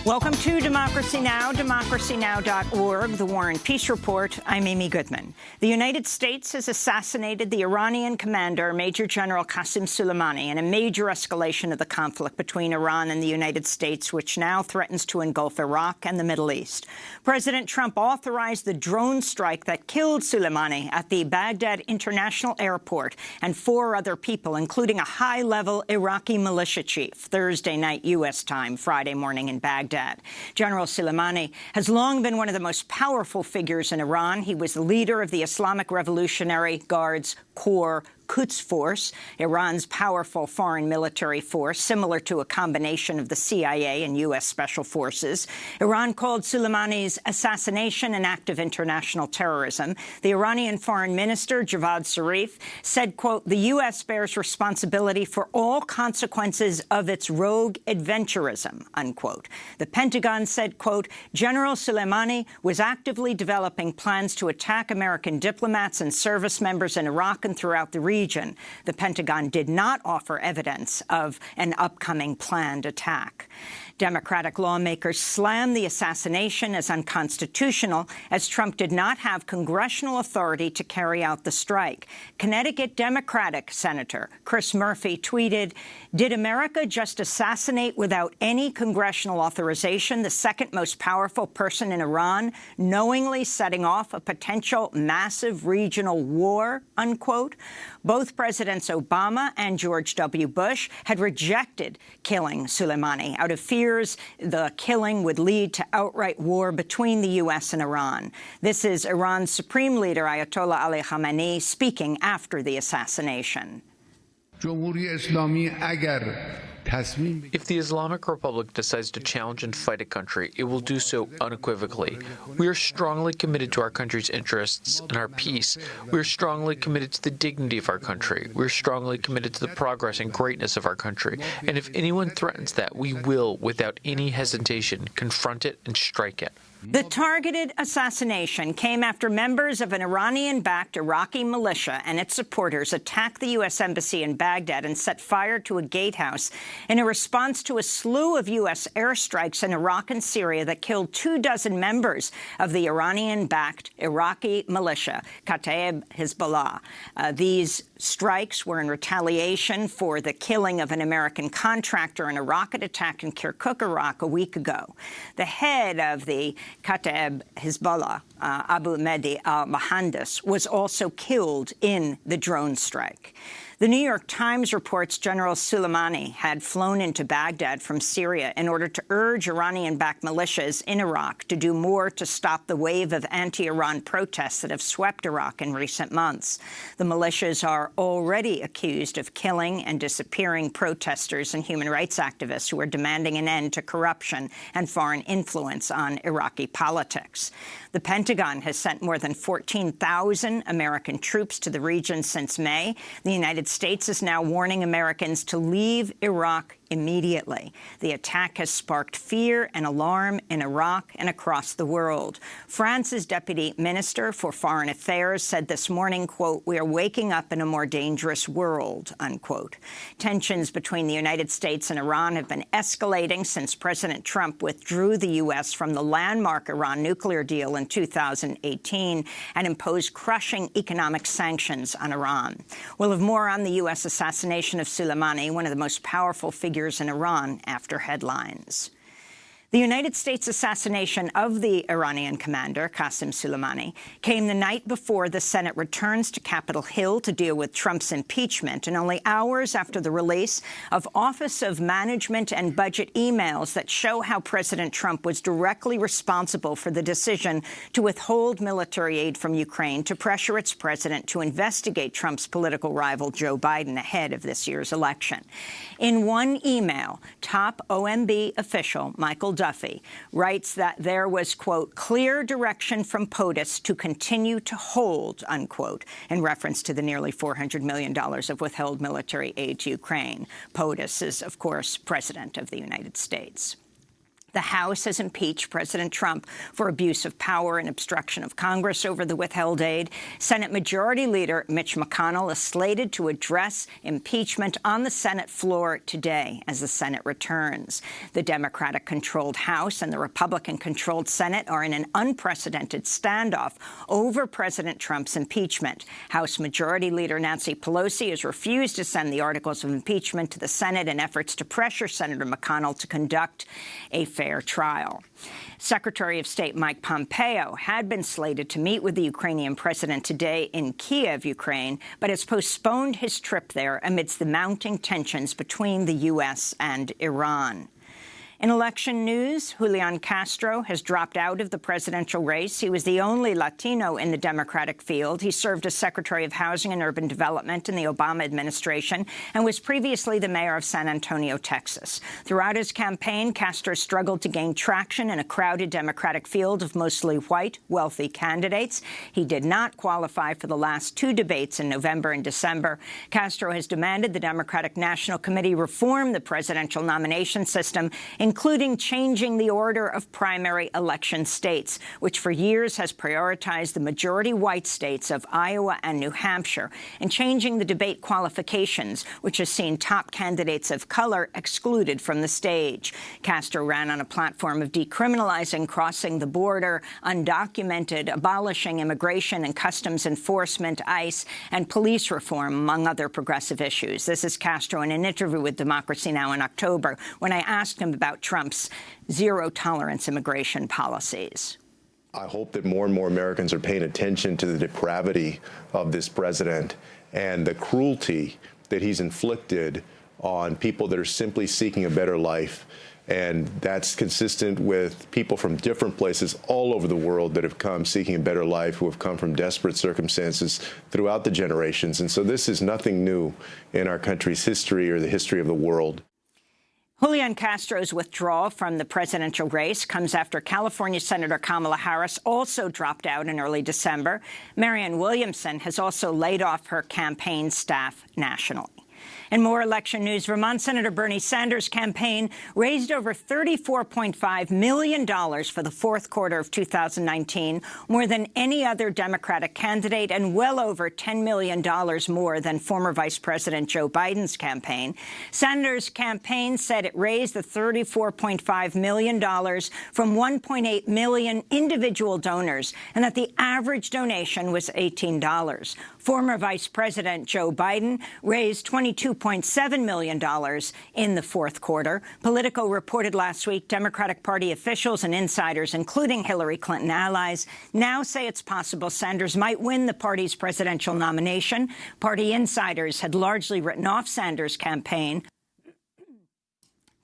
Welcome to Democracy Now!, democracynow.org, the War and Peace Report. I'm Amy Goodman. The United States has assassinated the Iranian commander, Major General Qasem Soleimani, in a major escalation of the conflict between Iran and the United States, which now threatens to engulf Iraq and the Middle East. President Trump authorized the drone strike that killed Soleimani at the Baghdad International Airport and 4 other people, including a high-level Iraqi militia chief, Thursday night U.S. time, Friday morning in Baghdad. General Soleimani has long been one of the most powerful figures in Iran. He was the leader of the Islamic Revolutionary Guard's Corps Quds Force, Iran's powerful foreign military force, similar to a combination of the CIA and U.S. Special Forces. Iran called Soleimani's assassination an act of international terrorism. The Iranian Foreign Minister, Javad Zarif, said, quote, "The U.S. bears responsibility for all consequences of its rogue adventurism," unquote. The Pentagon said, quote, "General Soleimani was actively developing plans to attack American diplomats and service members in Iraq and throughout the region. The Pentagon did not offer evidence of an upcoming planned attack." Democratic lawmakers slammed the assassination as unconstitutional, as Trump did not have congressional authority to carry out the strike. Connecticut Democratic Senator Chris Murphy tweeted, "Did America just assassinate without any congressional authorization the second most powerful person in Iran, knowingly setting off a potential massive regional war?" unquote. Both Presidents Obama and George W. Bush had rejected killing Soleimani out of fears the killing would lead to outright war between the U.S. and Iran. This is Iran's Supreme Leader Ayatollah Ali Khamenei speaking after the assassination. If the Islamic Republic decides to challenge and fight a country, it will do so unequivocally. We are strongly committed to our country's interests and our peace. We are strongly committed to the dignity of our country. We are strongly committed to the progress and greatness of our country. And if anyone threatens that, we will, without any hesitation, confront it and strike it. The targeted assassination came after members of an Iranian-backed Iraqi militia and its supporters attacked the U.S. Embassy in Baghdad and set fire to a gatehouse in a response to a slew of U.S. airstrikes in Iraq and Syria that killed 24 members of the Iranian-backed Iraqi militia, Kataib Hezbollah. These strikes were in retaliation for the killing of an American contractor in a rocket attack in Kirkuk, Iraq, a week ago. The head of the Kataib Hezbollah, Abu Mehdi al-Mohandes, was also killed in the drone strike. The New York Times reports General Soleimani had flown into Baghdad from Syria in order to urge Iranian-backed militias in Iraq to do more to stop the wave of anti-Iran protests that have swept Iraq in recent months. The militias are already accused of killing and disappearing protesters and human rights activists who are demanding an end to corruption and foreign influence on Iraqi politics. The Pentagon has sent more than 14,000 American troops to the region since May. The United States is now warning Americans to leave Iraq immediately. The attack has sparked fear and alarm in Iraq and across the world. France's Deputy Minister for Foreign Affairs said this morning, quote, "We are waking up in a more dangerous world," unquote. Tensions between the United States and Iran have been escalating since President Trump withdrew the U.S. from the landmark Iran nuclear deal in 2018 and imposed crushing economic sanctions on Iran. We'll have more on the U.S. assassination of Soleimani, one of the most powerful figures in Iran, after headlines. The United States assassination of the Iranian commander, Qasem Soleimani, came the night before the Senate returns to Capitol Hill to deal with Trump's impeachment, and only hours after the release of Office of Management and Budget emails that show how President Trump was directly responsible for the decision to withhold military aid from Ukraine to pressure its president to investigate Trump's political rival Joe Biden ahead of this year's election. In one email, top OMB official Michael Duffy writes that there was, quote, "clear direction from POTUS to continue to hold," unquote, in reference to the nearly $400 million of withheld military aid to Ukraine. POTUS is, of course, President of the United States. The House has impeached President Trump for abuse of power and obstruction of Congress over the withheld aid. Senate Majority Leader Mitch McConnell is slated to address impeachment on the Senate floor today as the Senate returns. The Democratic-controlled House and the Republican-controlled Senate are in an unprecedented standoff over President Trump's impeachment. House Majority Leader Nancy Pelosi has refused to send the articles of impeachment to the Senate in efforts to pressure Senator McConnell to conduct a fair trial. Secretary of State Mike Pompeo had been slated to meet with the Ukrainian president today in Kiev, Ukraine, but has postponed his trip there amidst the mounting tensions between the U.S. and Iran. In election news, Julian Castro has dropped out of the presidential race. He was the only Latino in the Democratic field. He served as Secretary of Housing and Urban Development in the Obama administration and was previously the mayor of San Antonio, Texas. Throughout his campaign, Castro struggled to gain traction in a crowded Democratic field of mostly white, wealthy candidates. He did not qualify for the last two debates in November and December. Castro has demanded the Democratic National Committee reform the presidential nomination system, including changing the order of primary election states, which for years has prioritized the majority white states of Iowa and New Hampshire, and changing the debate qualifications, which has seen top candidates of color excluded from the stage. Castro ran on a platform of decriminalizing crossing the border, undocumented, abolishing immigration and customs enforcement, ICE, and police reform, among other progressive issues. This is Castro in an interview with Democracy Now! In October, when I asked him about Trump's zero-tolerance immigration policies. I hope that more and more Americans are paying attention to the depravity of this president and the cruelty that he's inflicted on people that are simply seeking a better life. And that's consistent with people from different places all over the world that have come seeking a better life, who have come from desperate circumstances throughout the generations. And so this is nothing new in our country's history or the history of the world. Julian Castro's withdrawal from the presidential race comes after California Senator Kamala Harris also dropped out in early December. Marianne Williamson has also laid off her campaign staff nationally. In more election news, Vermont Senator Bernie Sanders' campaign raised over $34.5 million for the fourth quarter of 2019, more than any other Democratic candidate and well over $10 million more than former Vice President Joe Biden's campaign. Sanders' campaign said it raised the $34.5 million from 1.8 million individual donors and that the average donation was $18. Former Vice President Joe Biden raised $22.7 million in the fourth quarter. Politico reported last week Democratic Party officials and insiders, including Hillary Clinton allies, now say it's possible Sanders might win the party's presidential nomination. Party insiders had largely written off Sanders' campaign.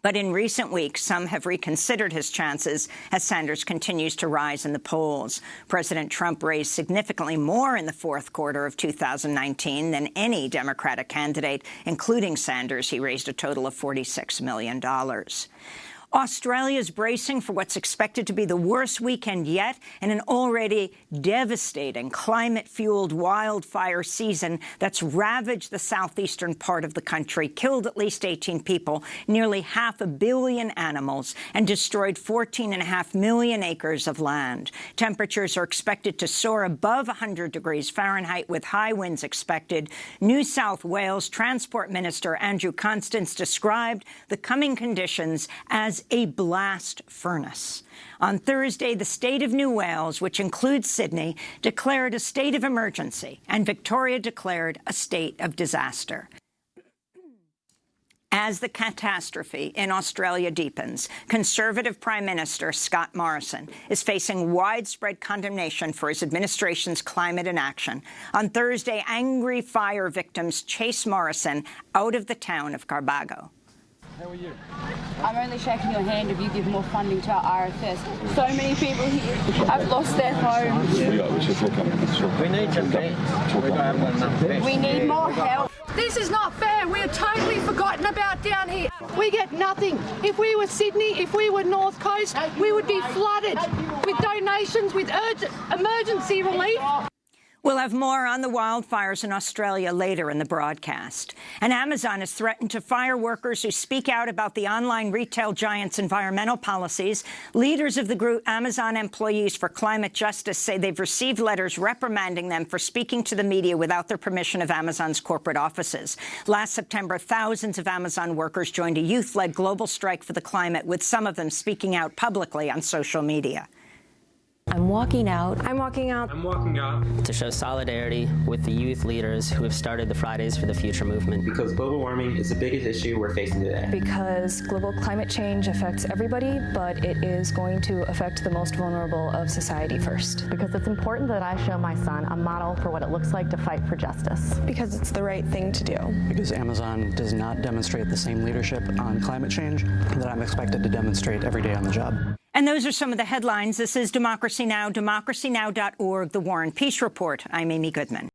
But in recent weeks, some have reconsidered his chances as Sanders continues to rise in the polls. President Trump raised significantly more in the fourth quarter of 2019 than any Democratic candidate, including Sanders. He raised a total of $46 million. Australia is bracing for what's expected to be the worst weekend yet in an already devastating climate-fueled wildfire season that's ravaged the southeastern part of the country, killed at least 18 people, nearly 500 million animals, and destroyed 14.5 million acres of land. Temperatures are expected to soar above 100 degrees Fahrenheit with high winds expected. New South Wales Transport Minister Andrew Constance described the coming conditions as a blast furnace. On Thursday, the state of New Wales, which includes Sydney, declared a state of emergency, and Victoria declared a state of disaster. As the catastrophe in Australia deepens, Conservative Prime Minister Scott Morrison is facing widespread condemnation for his administration's climate inaction. On Thursday, angry fire victims chased Morrison out of the town of Carbago. How are you? I'm only shaking your hand if you give more funding to our RFS. So many people here have lost their homes. We need some help. We need more help. This is not fair. We're totally forgotten about down here. We get nothing. If we were Sydney, if we were North Coast, we would be flooded with donations, with emergency relief. We'll have more on the wildfires in Australia later in the broadcast. And Amazon has threatened to fire workers who speak out about the online retail giant's environmental policies. Leaders of the group Amazon Employees for Climate Justice say they've received letters reprimanding them for speaking to the media without their permission of Amazon's corporate offices. Last September, thousands of Amazon workers joined a youth-led global strike for the climate, with some of them speaking out publicly on social media. I'm walking out. I'm walking out. I'm walking out. To show solidarity with the youth leaders who have started the Fridays for the Future movement. Because global warming is the biggest issue we're facing today. Because global climate change affects everybody, but it is going to affect the most vulnerable of society first. Because it's important that I show my son a model for what it looks like to fight for justice. Because it's the right thing to do. Because Amazon does not demonstrate the same leadership on climate change that I'm expected to demonstrate every day on the job. And those are some of the headlines. This is Democracy Now!, democracynow.org, The War and Peace Report. I'm Amy Goodman.